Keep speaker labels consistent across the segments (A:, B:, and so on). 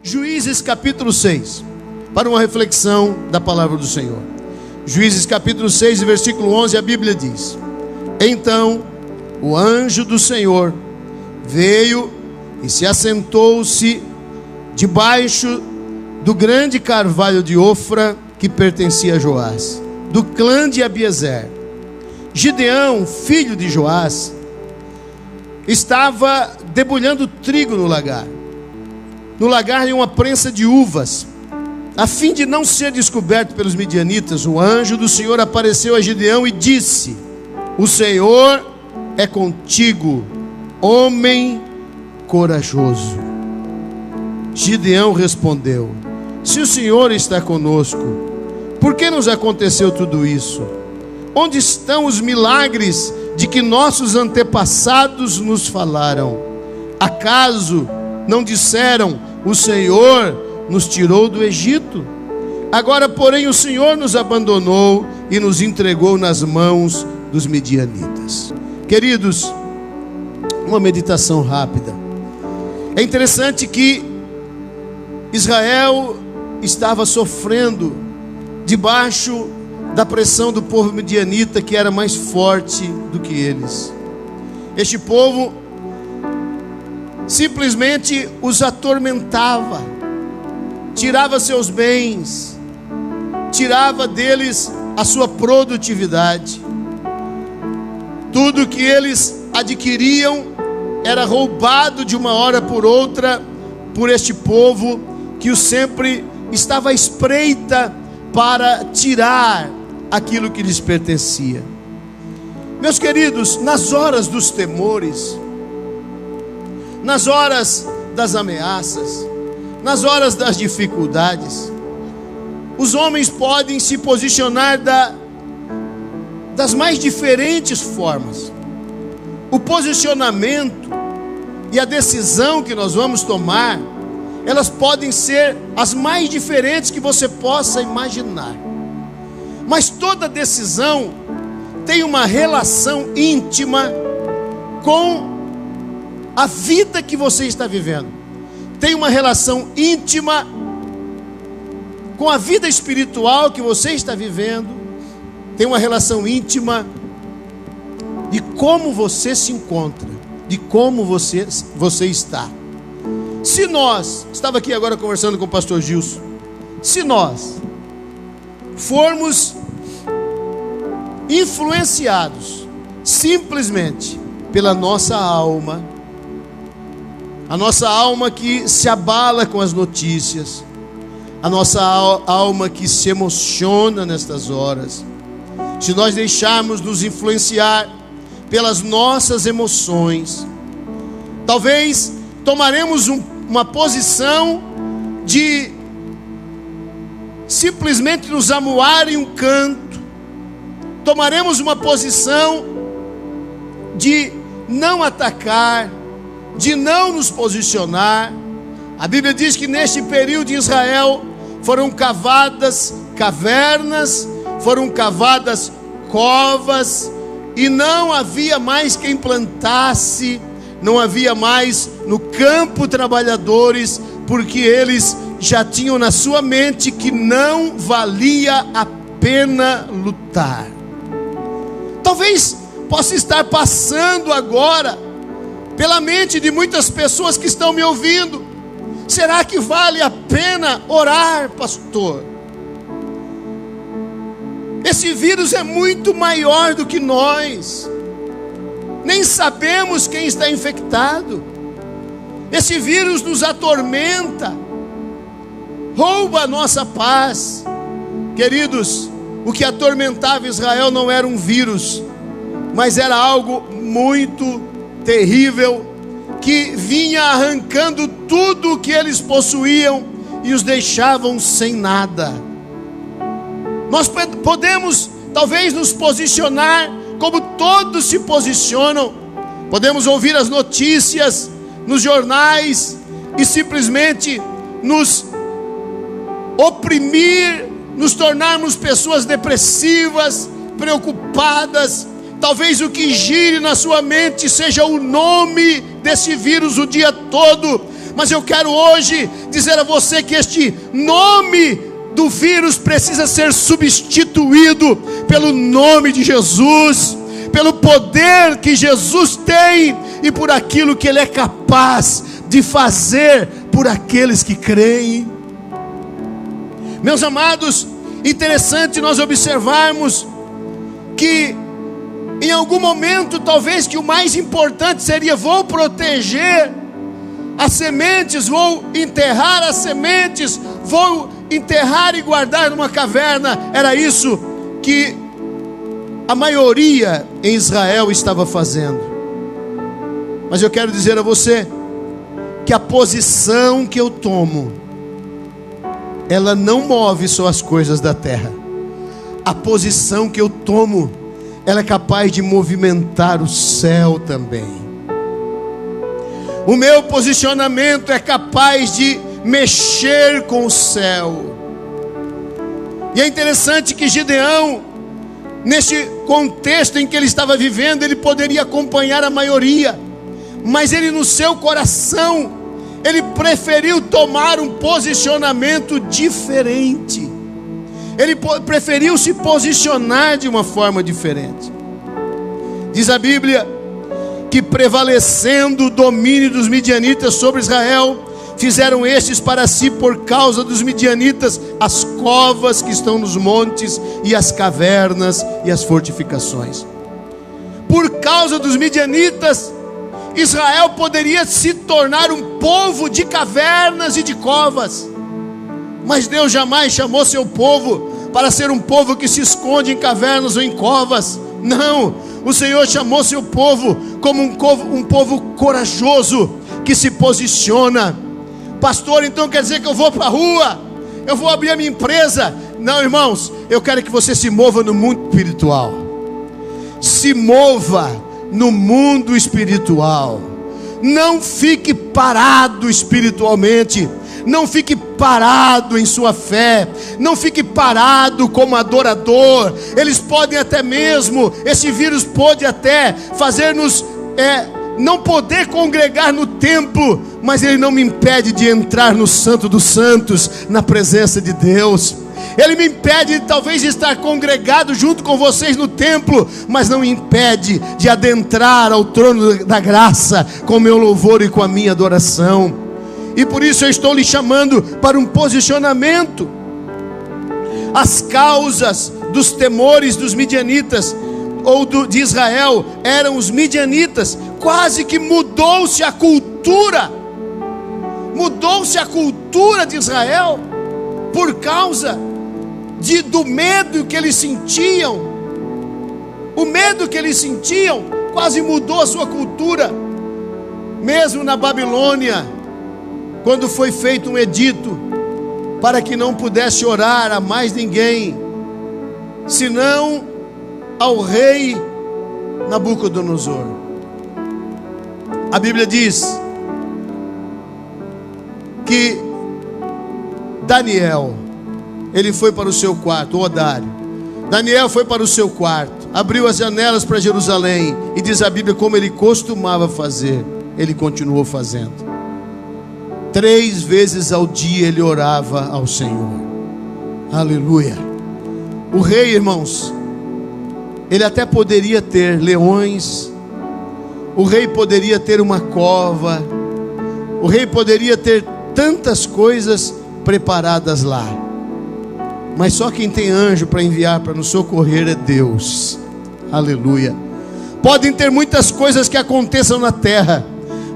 A: Juízes capítulo 6, para uma reflexão da palavra do Senhor. Juízes capítulo 6, versículo 11, a Bíblia diz: Então o anjo do Senhor veio e se assentou-se debaixo do grande carvalho de Ofra, que pertencia a Joás, do clã de Abiezer. Gideão, filho de Joás, estava debulhando trigo no lagar. No lagar tinha uma prensa de uvas. A fim de não ser descoberto pelos midianitas, o anjo do Senhor apareceu a Gideão e disse: O Senhor é contigo, homem corajoso. Gideão respondeu: Se o Senhor está conosco, por que nos aconteceu tudo isso? Onde estão os milagres de que nossos antepassados nos falaram? Acaso não disseram: O Senhor nos tirou do Egito? Agora, porém, o Senhor nos abandonou e nos entregou nas mãos dos midianitas. Queridos, uma meditação rápida. É interessante que Israel estava sofrendo debaixo da pressão do povo midianita, que era mais forte do que eles. Este povo simplesmente os atormentava, tirava seus bens, tirava deles a sua produtividade. Tudo que eles adquiriam era roubado de uma hora por outra por este povo que sempre estava à espreita para tirar aquilo que lhes pertencia. Meus queridos, nas horas dos temores, nas horas das ameaças, nas horas das dificuldades, os homens podem se posicionar das mais diferentes formas. O posicionamento e a decisão que nós vamos tomar, elas podem ser as mais diferentes que você possa imaginar. Mas toda decisão tem uma relação íntima com a vida que você está vivendo. Tem uma relação íntima com a vida espiritual que você está vivendo. Tem uma relação íntima de como você se encontra, de como você está. Se nós, estava aqui agora conversando com o pastor Gilson, se nós formos influenciados simplesmente pela nossa alma, a nossa alma que se abala com as notícias, a nossa alma que se emociona nestas horas, se nós deixarmos nos influenciar pelas nossas emoções, talvez tomaremos uma posição de simplesmente nos amuar em um canto, tomaremos uma posição de não atacar, de não nos posicionar. A Bíblia diz que neste período de Israel foram cavadas cavernas, foram cavadas covas, e não havia mais quem plantasse, não havia mais no campo trabalhadores, porque eles já tinham na sua mente que não valia a pena lutar. Talvez possa estar passando agora pela mente de muitas pessoas que estão me ouvindo: será que vale a pena orar, pastor? Esse vírus é muito maior do que nós, nem sabemos quem está infectado. Esse vírus nos atormenta, rouba a nossa paz. Queridos, o que atormentava Israel não era um vírus, mas era algo muito terrível, que vinha arrancando tudo o que eles possuíam e os deixavam sem nada. Nós podemos talvez nos posicionar como todos se posicionam. Podemos ouvir as notícias nos jornais e simplesmente nos oprimir, nos tornarmos pessoas depressivas, preocupadas. Talvez o que gire na sua mente seja o nome desse vírus o dia todo, Mas eu quero hoje dizer a você que este nome do vírus precisa ser substituído pelo nome de Jesus, pelo poder que Jesus tem e por aquilo que Ele é capaz de fazer por aqueles que creem. Meus amados, interessante nós observarmos que em algum momento, talvez que o mais importante seria: vou proteger as sementes, vou enterrar as sementes, vou enterrar e guardar numa caverna. Era isso que a maioria em Israel estava fazendo. Mas eu quero dizer a você que a posição que eu tomo, ela não move só as coisas da terra. A posição que eu tomo, ela é capaz de movimentar o céu também. O meu posicionamento é capaz de mexer com o céu. E é interessante que Gideão, neste contexto em que ele estava vivendo, ele poderia acompanhar a maioria, mas ele, no seu coração, ele preferiu tomar um posicionamento diferente. Ele preferiu se posicionar de uma forma diferente. Diz a Bíblia que, prevalecendo o domínio dos midianitas sobre Israel, fizeram estes para si, por causa dos midianitas, as covas que estão nos montes, e as cavernas e as fortificações. Por causa dos midianitas, Israel poderia se tornar um povo de cavernas e de covas. Mas Deus jamais chamou seu povo para ser um povo que se esconde em cavernas ou em covas. Não, o Senhor chamou seu povo como um povo corajoso, que se posiciona. Pastor, então quer dizer que eu vou para a rua, eu vou abrir a minha empresa? Não, irmãos, eu quero que você se mova no mundo espiritual. Se mova no mundo espiritual. Não fique parado espiritualmente. Não fique parado em sua fé. Não fique parado como adorador. Eles podem até mesmo, esse vírus pode até fazer-nos não poder congregar no templo, mas ele não me impede de entrar no Santo dos Santos, na presença de Deus. Ele me impede talvez de estar congregado junto com vocês no templo, mas não me impede de adentrar ao trono da graça com o meu louvor e com a minha adoração. E por isso eu estou lhe chamando para um posicionamento. As causas dos temores dos midianitas ou de Israel eram os midianitas. Quase que mudou-se a cultura. Mudou-se a cultura de Israel por causa do medo que eles sentiam. O medo que eles sentiam quase mudou a sua cultura. Mesmo na Babilônia, quando foi feito um edito para que não pudesse orar a mais ninguém, senão ao rei Nabucodonosor. A Bíblia diz que Daniel, ele foi para o seu quarto, o Odário. Daniel foi para o seu quarto, abriu as janelas para Jerusalém, e diz a Bíblia, como ele costumava fazer, ele continuou fazendo. 3 vezes ao dia ele orava ao Senhor. Aleluia. O rei, irmãos, ele até poderia ter leões, o rei poderia ter uma cova, o rei poderia ter tantas coisas preparadas lá, mas só quem tem anjo para enviar para nos socorrer é Deus. Aleluia. Podem ter muitas coisas que aconteçam na terra,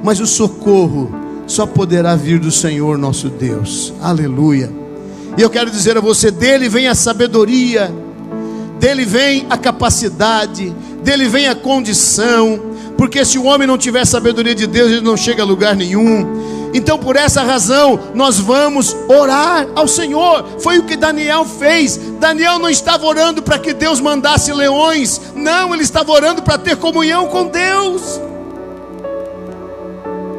A: mas o socorro só poderá vir do Senhor nosso Deus. Aleluia. E eu quero dizer a você, dele vem a sabedoria, dele vem a capacidade, dele vem a condição, porque se o homem não tiver sabedoria de Deus, ele não chega a lugar nenhum. Então por essa razão nós vamos orar ao Senhor. Foi o que Daniel fez. Daniel não estava orando para que Deus mandasse leões, não, ele estava orando para ter comunhão com Deus.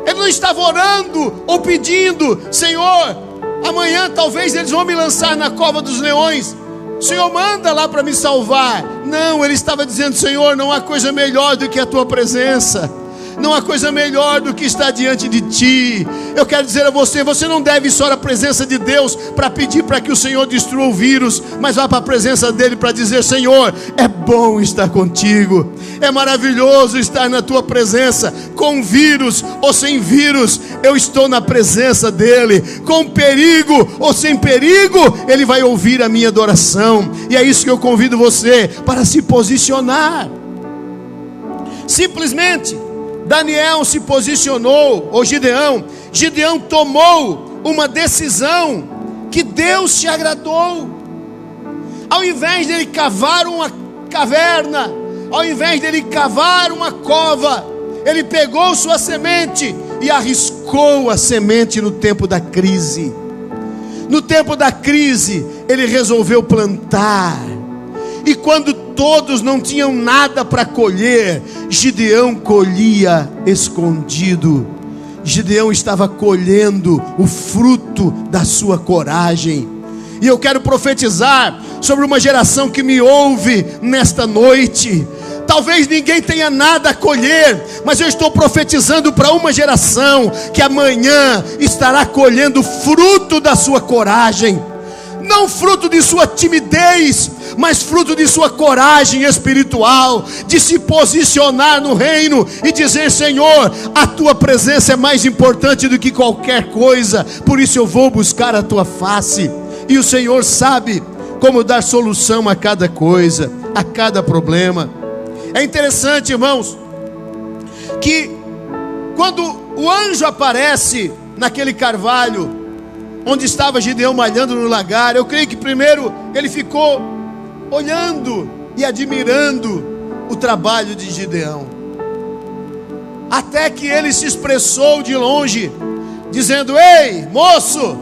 A: Ele não estava orando ou pedindo, Senhor, amanhã talvez eles vão me lançar na cova dos leões, Senhor, manda lá para me salvar. Não, ele estava dizendo, Senhor, não há coisa melhor do que a tua presença. não há coisa melhor do que estar diante de ti. Eu quero dizer a você, você não deve ir só na presença de Deus para pedir para que o Senhor destrua o vírus, mas vá para a presença dele para dizer: Senhor, é bom estar contigo, é maravilhoso estar na tua presença, com vírus ou sem vírus, eu estou na presença dele, com perigo ou sem perigo, ele vai ouvir a minha adoração. E é isso que eu convido você para se posicionar. Simplesmente Daniel se posicionou, ou Gideão tomou uma decisão que Deus se agradou. Ao invés dele cavar uma caverna, ao invés dele cavar uma cova, ele pegou sua semente e arriscou a semente no tempo da crise. No tempo da crise, ele resolveu plantar. E quando todos não tinham nada para colher, Gideão colhia escondido. Gideão estava colhendo o fruto da sua coragem. E eu quero profetizar sobre uma geração que me ouve nesta noite. Talvez ninguém tenha nada a colher, mas eu estou profetizando para uma geração que amanhã estará colhendo fruto da sua coragem. Não fruto de sua timidez, mas fruto de sua coragem espiritual, de se posicionar no reino e dizer: Senhor, a tua presença é mais importante do que qualquer coisa, por isso eu vou buscar a tua face. E o Senhor sabe como dar solução a cada coisa, a cada problema. É interessante, irmãos, que quando o anjo aparece naquele carvalho onde estava Gideão malhando no lagar, eu creio que primeiro ele ficou olhando e admirando o trabalho de Gideão, até que ele se expressou de longe, dizendo: ei, moço,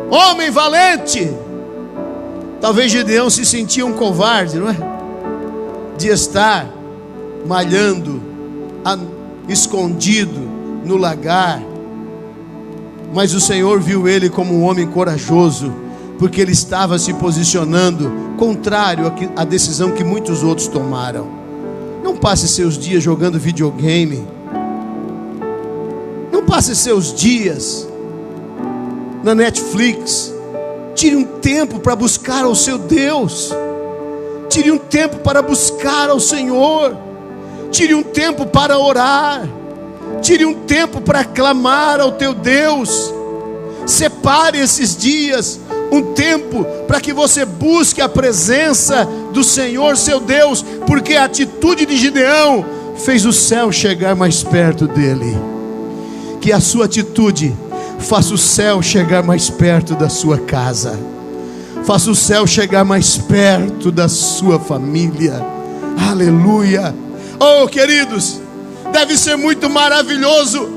A: homem valente. Talvez Gideão se sentia um covarde, não é? De estar malhando escondido no lagar. Mas o Senhor viu ele como um homem corajoso, porque ele estava se posicionando contrário à decisão que muitos outros tomaram. Não passe seus dias jogando videogame. Não passe seus dias na Netflix. Tire um tempo para buscar ao seu Deus. Tire um tempo para buscar ao Senhor. Tire um tempo para orar. Tire um tempo para clamar ao teu Deus. Separe esses dias, um tempo para que você busque a presença do Senhor seu Deus, porque a atitude de Gideão fez o céu chegar mais perto dele. Que a sua atitude faça o céu chegar mais perto da sua casa, faça o céu chegar mais perto da sua família. Aleluia. Oh, queridos, deve ser muito maravilhoso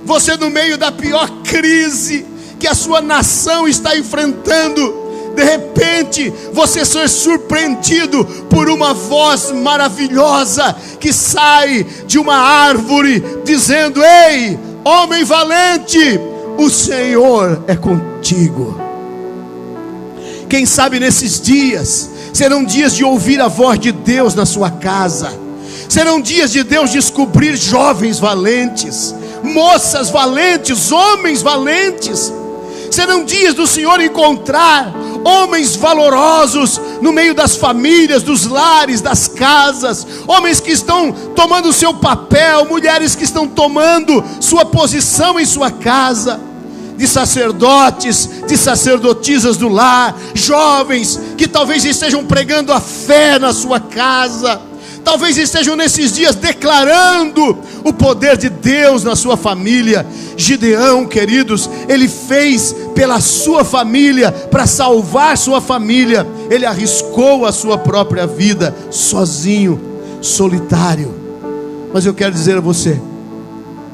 A: você, no meio da pior crise que a sua nação está enfrentando, de repente você ser surpreendido por uma voz maravilhosa que sai de uma árvore dizendo: ei, homem valente, o Senhor é contigo. Quem sabe nesses dias serão dias de ouvir a voz de Deus na sua casa. Serão dias de Deus descobrir jovens valentes, moças valentes, homens valentes. Serão dias do Senhor encontrar homens valorosos no meio das famílias, dos lares, das casas. Homens que estão tomando o seu papel, mulheres que estão tomando sua posição em sua casa. De sacerdotes, de sacerdotisas do lar. Jovens que talvez estejam pregando a fé na sua casa. Talvez estejam nesses dias declarando o poder de Deus na sua família. Gideão, queridos, ele fez pela sua família, para salvar sua família. Ele arriscou a sua própria vida, sozinho, solitário. Mas eu quero dizer a você,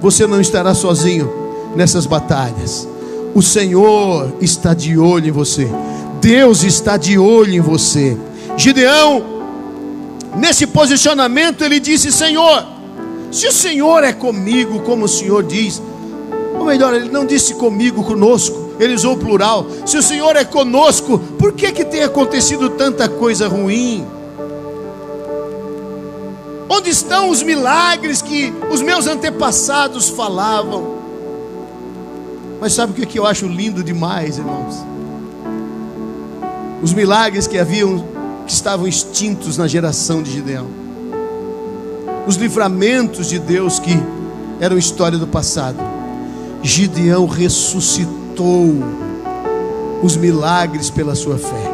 A: você não estará sozinho nessas batalhas. O Senhor está de olho em você. Deus está de olho em você. Gideão, nesse posicionamento, ele disse: Senhor, se o Senhor é comigo, como o Senhor diz, ou melhor, ele não disse comigo, conosco, ele usou o plural. Se o Senhor é conosco, por que tem acontecido tanta coisa ruim? Onde estão os milagres que os meus antepassados falavam? Mas sabe o que eu acho lindo demais, irmãos? Os milagres que estavam extintos na geração de Gideão. Os livramentos de Deus que eram história do passado. Gideão ressuscitou os milagres pela sua fé.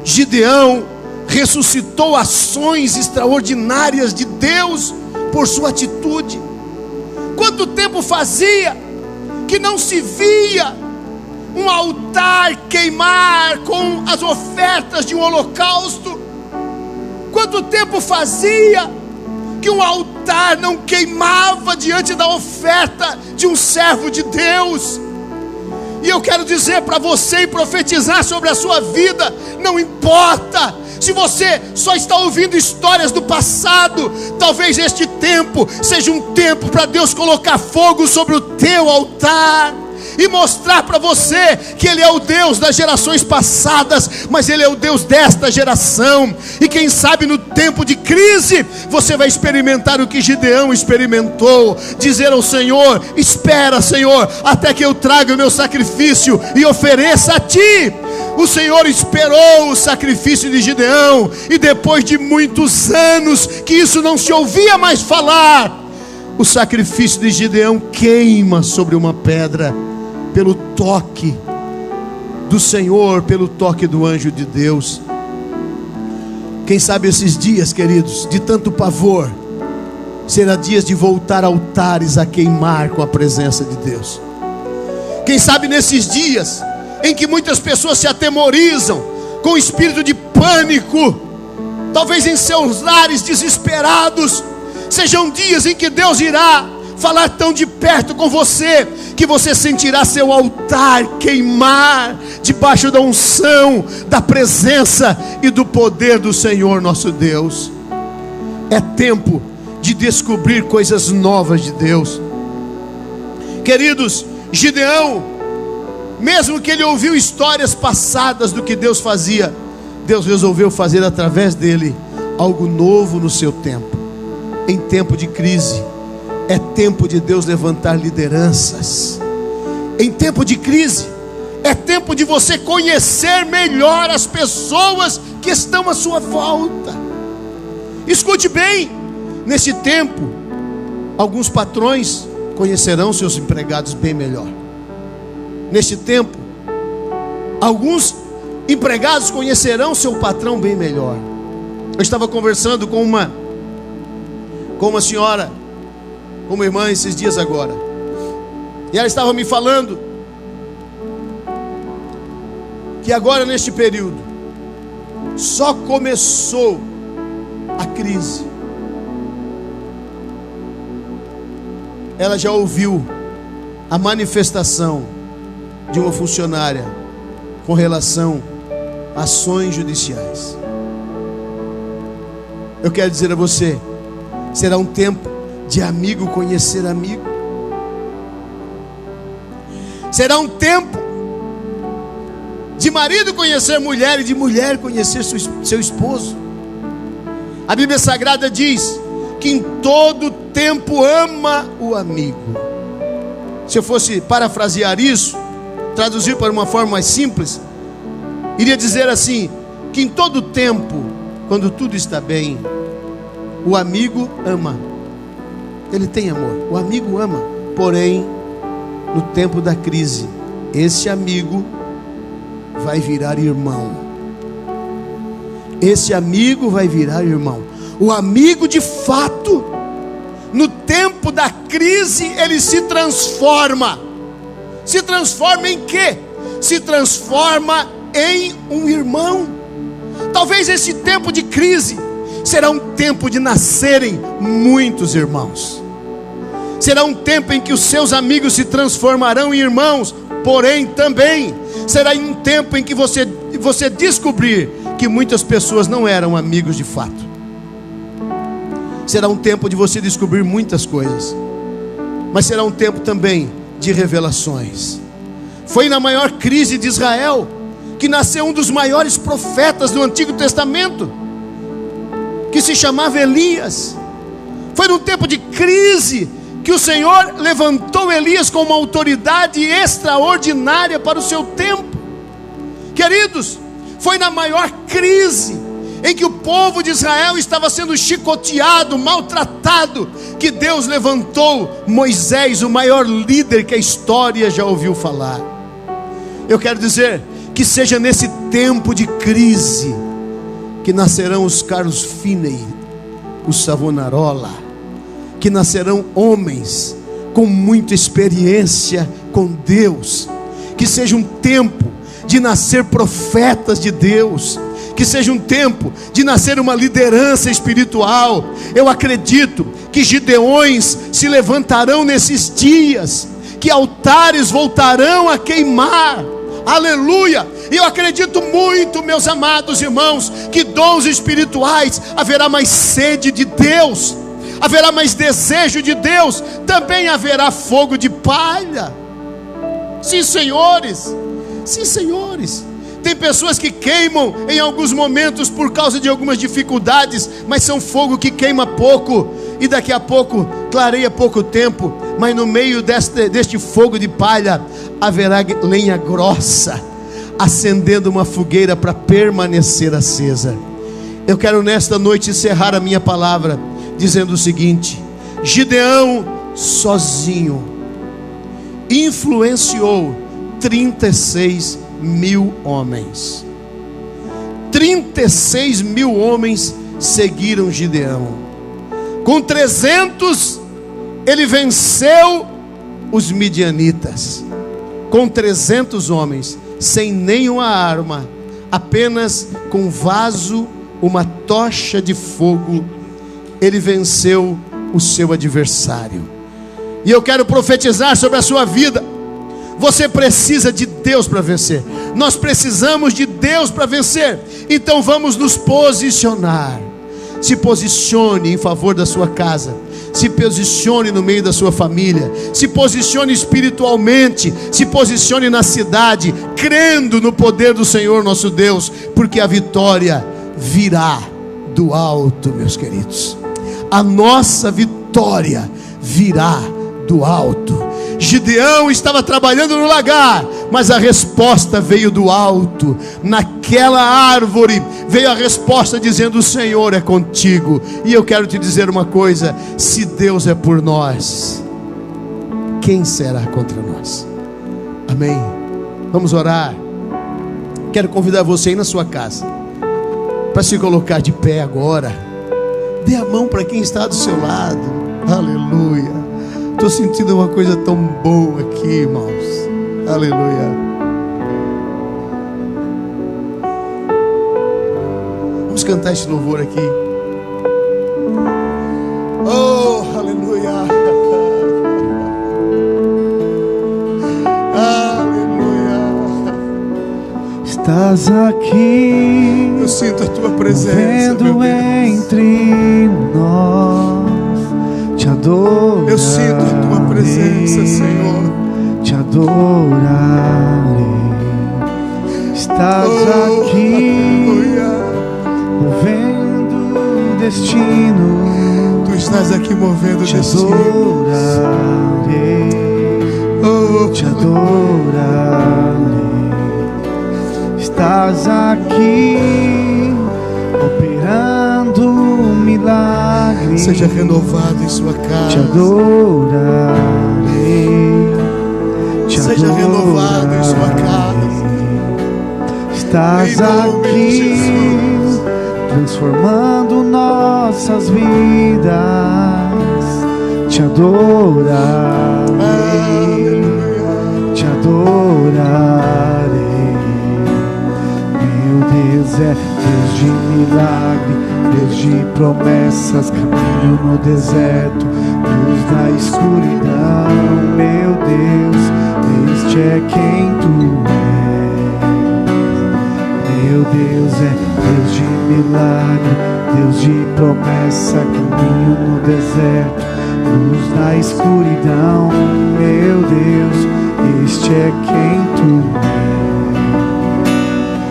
A: Gideão ressuscitou ações extraordinárias de Deus por sua atitude. Quanto tempo fazia que não se via um altar queimar com as ofertas de um holocausto? Quanto tempo fazia que um altar não queimava diante da oferta de um servo de Deus? E eu quero dizer para você e profetizar sobre a sua vida: não importa se você só está ouvindo histórias do passado, talvez este tempo seja um tempo para Deus colocar fogo sobre o teu altar e mostrar para você que Ele é o Deus das gerações passadas, mas Ele é o Deus desta geração. E quem sabe no tempo de crise você vai experimentar o que Gideão experimentou, dizer ao Senhor: espera, Senhor, até que eu traga o meu sacrifício e ofereça a Ti. O Senhor esperou o sacrifício de Gideão, e depois de muitos anos que isso não se ouvia mais falar, o sacrifício de Gideão queima sobre uma pedra, pelo toque do Senhor, pelo toque do anjo de Deus. Quem sabe esses dias, queridos, de tanto pavor, será dias de voltar altares a queimar com a presença de Deus. Quem sabe nesses dias em que muitas pessoas se atemorizam com o espírito de pânico, talvez em seus lares desesperados, sejam dias em que Deus irá falar tão de perto com você, que você sentirá seu altar queimar debaixo da unção, da presença e do poder do Senhor nosso Deus. É tempo de descobrir coisas novas de Deus. Queridos, Gideão, mesmo que ele ouviu histórias passadas do que Deus fazia, Deus resolveu fazer através dele algo novo no seu tempo. Em tempo de crise, é tempo de Deus levantar lideranças. Em tempo de crise, é tempo de você conhecer melhor as pessoas que estão à sua volta. Escute bem, nesse tempo, alguns patrões conhecerão seus empregados bem melhor. Neste tempo, alguns empregados conhecerão seu patrão bem melhor. Eu estava conversando com uma senhora, com uma irmã esses dias agora, e ela estava me falando que agora neste período só começou a crise, ela já ouviu a manifestação de uma funcionária com relação a ações judiciais. Eu quero dizer a você, será um tempo de amigo conhecer amigo. Será um tempo de marido conhecer mulher e de mulher conhecer seu esposo. A Bíblia Sagrada diz que em todo tempo ama o amigo. Se eu fosse parafrasear isso, traduzir para uma forma mais simples, iria dizer assim: que em todo tempo, quando tudo está bem, o amigo ama. Ele tem amor, o amigo ama. Porém, no tempo da crise, esse amigo vai virar irmão. Esse amigo vai virar irmão. O amigo de fato, no tempo da crise, ele se transforma. Se transforma em quê? Se transforma em um irmão. Talvez esse tempo de crise será um tempo de nascerem muitos irmãos. Será um tempo em que os seus amigos se transformarão em irmãos. Porém também será um tempo em que você descobrir que muitas pessoas não eram amigos de fato. Será um tempo de você descobrir muitas coisas, mas será um tempo também de revelações. Foi na maior crise de Israel que nasceu um dos maiores profetas do Antigo Testamento, que se chamava Elias. Foi num tempo de crise que o Senhor levantou Elias com uma autoridade extraordinária para o seu tempo. Queridos, foi na maior crise em que o povo de Israel estava sendo chicoteado, maltratado, que Deus levantou Moisés, o maior líder que a história já ouviu falar. Eu quero dizer que seja nesse tempo de crise que nascerão os Carlos Finney, os Savonarola, que nascerão homens com muita experiência com Deus, que seja um tempo de nascer profetas de Deus, que seja um tempo de nascer uma liderança espiritual. Eu acredito que gideões se levantarão nesses dias, que altares voltarão a queimar, aleluia. E eu acredito muito, meus amados irmãos, que dons espirituais, haverá mais sede de Deus, haverá mais desejo de Deus, também haverá fogo de palha. Sim, senhores, sim, senhores. Tem pessoas que queimam em alguns momentos por causa de algumas dificuldades, mas são fogo que queima pouco, e daqui a pouco clareia pouco tempo, mas no meio deste fogo de palha haverá lenha grossa, acendendo uma fogueira para permanecer acesa. Eu quero nesta noite encerrar a minha palavra dizendo o seguinte: Gideão sozinho influenciou 36 mil homens. 36 mil homens seguiram Gideão. Com 300 ele venceu os midianitas. Com 300 homens, sem nenhuma arma, apenas com um vaso, uma tocha de fogo, ele venceu o seu adversário. E eu quero profetizar sobre a sua vida. Você precisa de Deus para vencer. Nós precisamos de Deus para vencer. Então vamos nos posicionar. Se posicione em favor da sua casa. Se posicione no meio da sua família. Se posicione espiritualmente. Se posicione na cidade, crendo no poder do Senhor nosso Deus, porque a vitória virá do alto, meus queridos. A nossa vitória virá do alto. Gideão estava trabalhando no lagar, mas a resposta veio do alto. Naquela árvore veio a resposta dizendo: o Senhor é contigo. E eu quero te dizer uma coisa: se Deus é por nós, quem será contra nós? Amém? Vamos orar. Quero convidar você aí na sua casa para se colocar de pé agora. Dê a mão para quem está do seu lado. Aleluia. Estou sentindo uma coisa tão boa aqui, irmãos. Aleluia. Vamos cantar esse louvor aqui. Oh, aleluia. Aleluia.
B: Estás aqui.
A: Eu sinto a tua presença,
B: vendo entre nós. Te adorarei.
A: Eu sinto a tua presença, Senhor.
B: Te adorarei. Estás aqui, movendo o destino.
A: Tu estás aqui movendo o destino.
B: Te adorarei. Estás aqui, operando um milagre.
A: Seja renovado em sua casa.
B: Te adorarei.
A: Seja renovado em sua casa.
B: Estás aqui, transformando nossas vidas. Te adorarei. Te adorarei. Meu Deus é Deus de milagre, Deus de promessas, caminho no deserto, luz na escuridão. Meu Deus, este é quem tu és. Meu Deus é Deus de milagre, Deus de promessa, caminho no deserto, luz na escuridão. Meu Deus, este é quem tu és.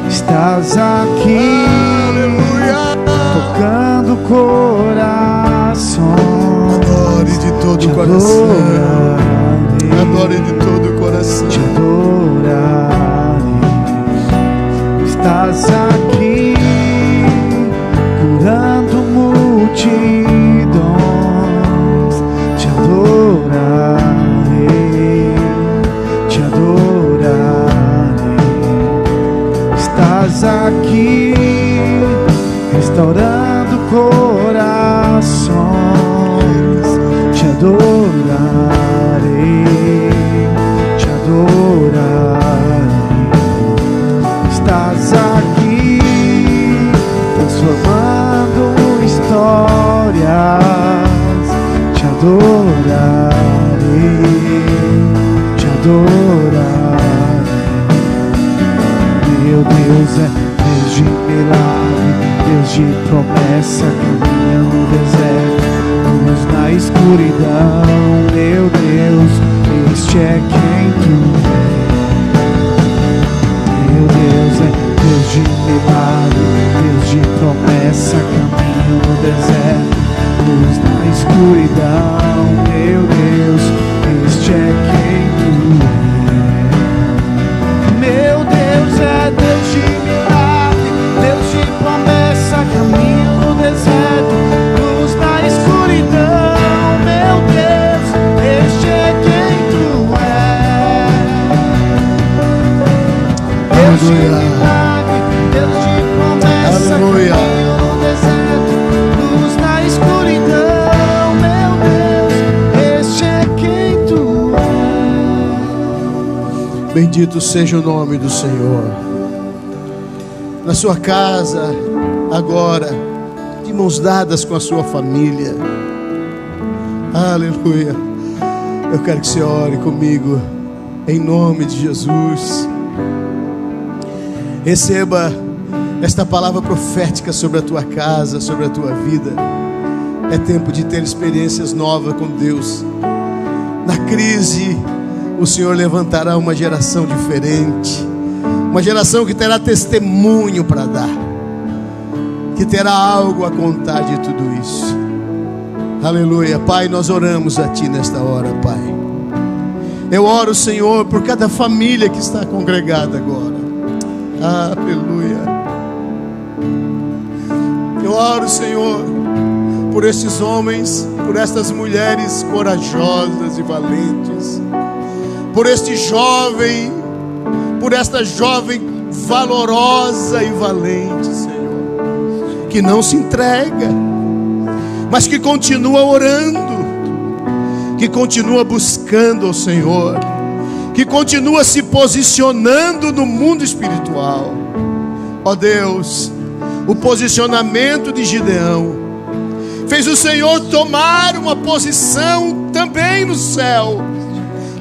B: Estás aqui, aleluia, tocando corações.
A: Adore de todo o coração. Adore de todo o coração.
B: Te adorarei. Estás aqui curando multidões. Te adorarei. Te adorarei. Estás aqui restaurando corações. Te adorarei. Te adorarei. Estás aqui transformando histórias. Te adorarei. Te adorarei. Meu Deus é Deus de milagre, Deus de promessa, caminha no deserto, luz na escuridão. Meu Deus, este é quem tu és. Meu Deus é Deus de milagre, Deus de promessa, caminha no deserto, luz na escuridão. Meu Deus, este é quem tu és. Meu Deus é Deus de milagre, Deus de promessa, caminho no deserto, luz na escuridão. Meu Deus, este é quem tu és. Deus de milagre, Deus de promessa, caminho no deserto, luz na escuridão. Meu Deus, este é quem tu és.
A: Bendito seja o nome do Senhor. Na sua casa, agora, de mãos dadas com a sua família. Aleluia. Eu quero que você ore comigo, em nome de Jesus. Receba esta palavra profética sobre a tua casa, sobre a tua vida. É tempo de ter experiências novas com Deus. Na crise, o Senhor levantará uma geração diferente, uma geração que terá testemunho para dar, que terá algo a contar de tudo isso. Aleluia. Pai, nós oramos a Ti nesta hora, Pai. Eu oro, Senhor, por cada família que está congregada agora. Aleluia. Eu oro, Senhor, por estes homens, por estas mulheres corajosas e valentes, por este jovem, por esta jovem valorosa e valente, Senhor, que não se entrega, mas que continua orando, que continua buscando o Senhor, que continua se posicionando no mundo espiritual. Ó Deus, o posicionamento de Gideão fez o Senhor tomar uma posição também no céu,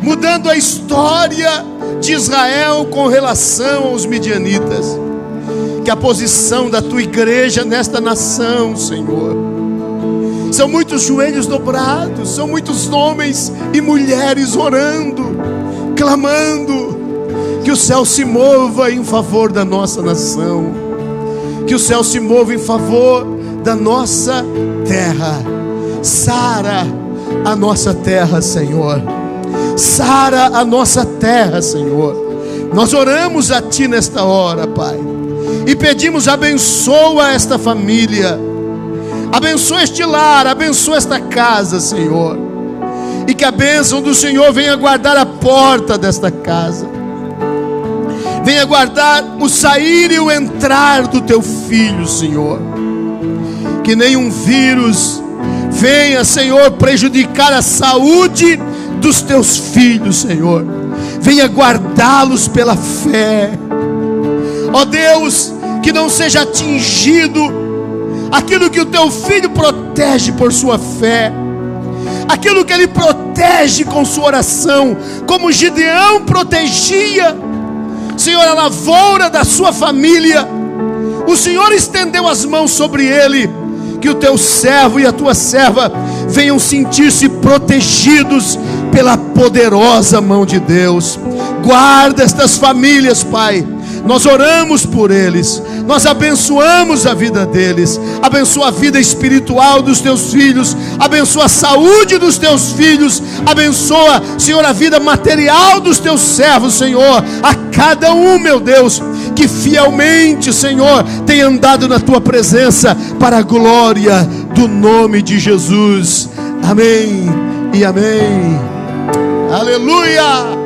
A: mudando a história de Israel com relação aos midianitas. Que a posição da tua igreja nesta nação, Senhor, são muitos joelhos dobrados, são muitos homens e mulheres orando, clamando, que o céu se mova em favor da nossa nação, que o céu se mova em favor da nossa terra. Sara a nossa terra, Senhor. Sara a nossa terra, Senhor. Nós oramos a Ti nesta hora, Pai, e pedimos: abençoa esta família, abençoa este lar, abençoa esta casa, Senhor, e que a bênção do Senhor venha guardar a porta desta casa, venha guardar o sair e o entrar do Teu filho, Senhor. Que nenhum vírus venha, Senhor, prejudicar a saúde dos Teus filhos, Senhor. Venha guardá-los pela fé. Ó Deus, que não seja atingido aquilo que o Teu filho protege por sua fé, aquilo que ele protege com sua oração, como Gideão protegia, Senhor, a lavoura da sua família. O Senhor estendeu as mãos sobre ele. Que o Teu servo e a Tua serva venham sentir-se protegidos pela poderosa mão de Deus. Guarda estas famílias, Pai. Nós oramos por eles, nós abençoamos a vida deles. Abençoa a vida espiritual dos teus filhos, abençoa a saúde dos teus filhos, abençoa, Senhor, a vida material dos teus servos, Senhor. A cada um, meu Deus, que fielmente, Senhor, tem andado na tua presença, para a glória do nome de Jesus. Amém e amém. Aleluia.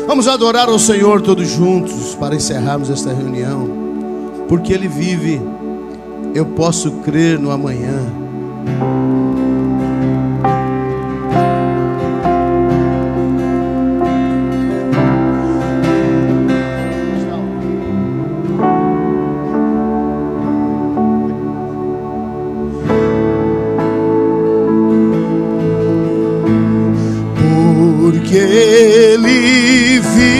A: Vamos adorar ao Senhor todos juntos para encerrarmos esta reunião. Porque Ele vive, eu posso crer no amanhã. Porque Ele vive,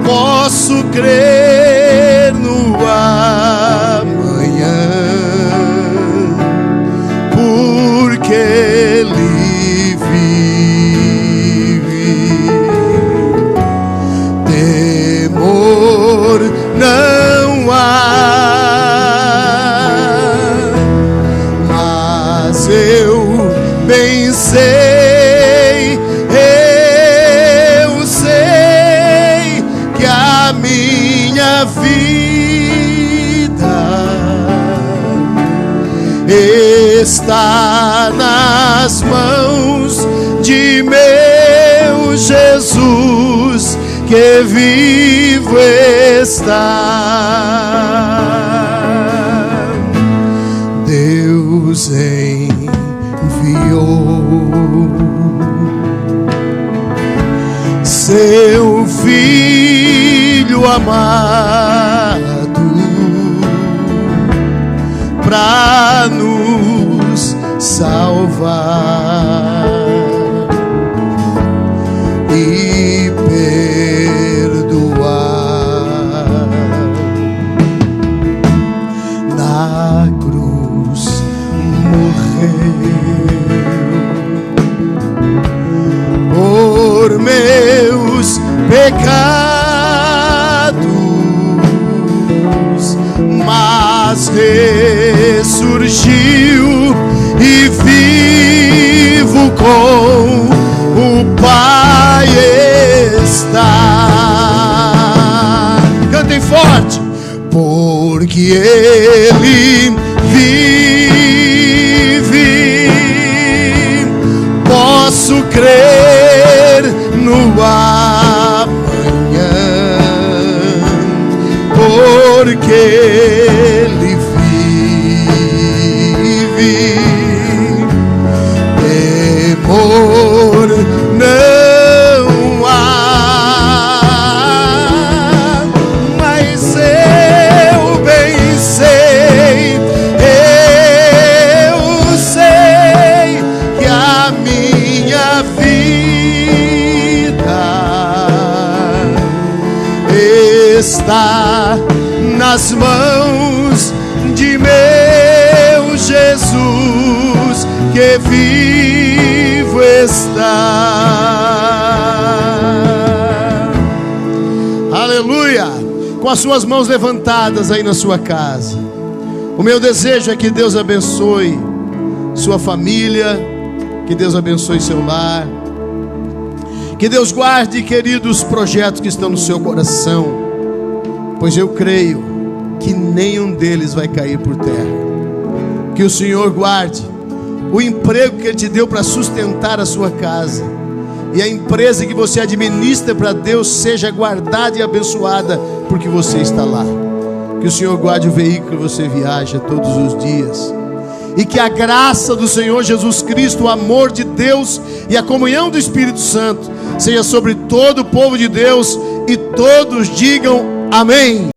A: posso crer no amanhã. Porque Ele vive, temor não há, mas eu bem sei, eu sei que a minha vida está nas mãos de meu Jesus, que vivo está. Deus enviou seu Filho amado para nos salvar e perdoar. Na cruz morreu por meus pecados, mas ressurgiu e vivo com o Pai está. Cantem forte. Porque Ele vive, posso crer no amanhã. Porque Ele vive, temor não há, mas eu bem sei, eu sei que a minha vida está nas mãos de meu Jesus, que vivo está. Aleluia! Com as suas mãos levantadas aí na sua casa, o meu desejo é que Deus abençoe sua família, que Deus abençoe seu lar, que Deus guarde, queridos, os projetos que estão no seu coração, pois eu creio que nenhum deles vai cair por terra. Que o Senhor guarde o emprego que Ele te deu para sustentar a sua casa, e a empresa que você administra para Deus seja guardada e abençoada, porque você está lá. Que o Senhor guarde o veículo que você viaja todos os dias, e que a graça do Senhor Jesus Cristo, o amor de Deus e a comunhão do Espírito Santo seja sobre todo o povo de Deus, e todos digam amém.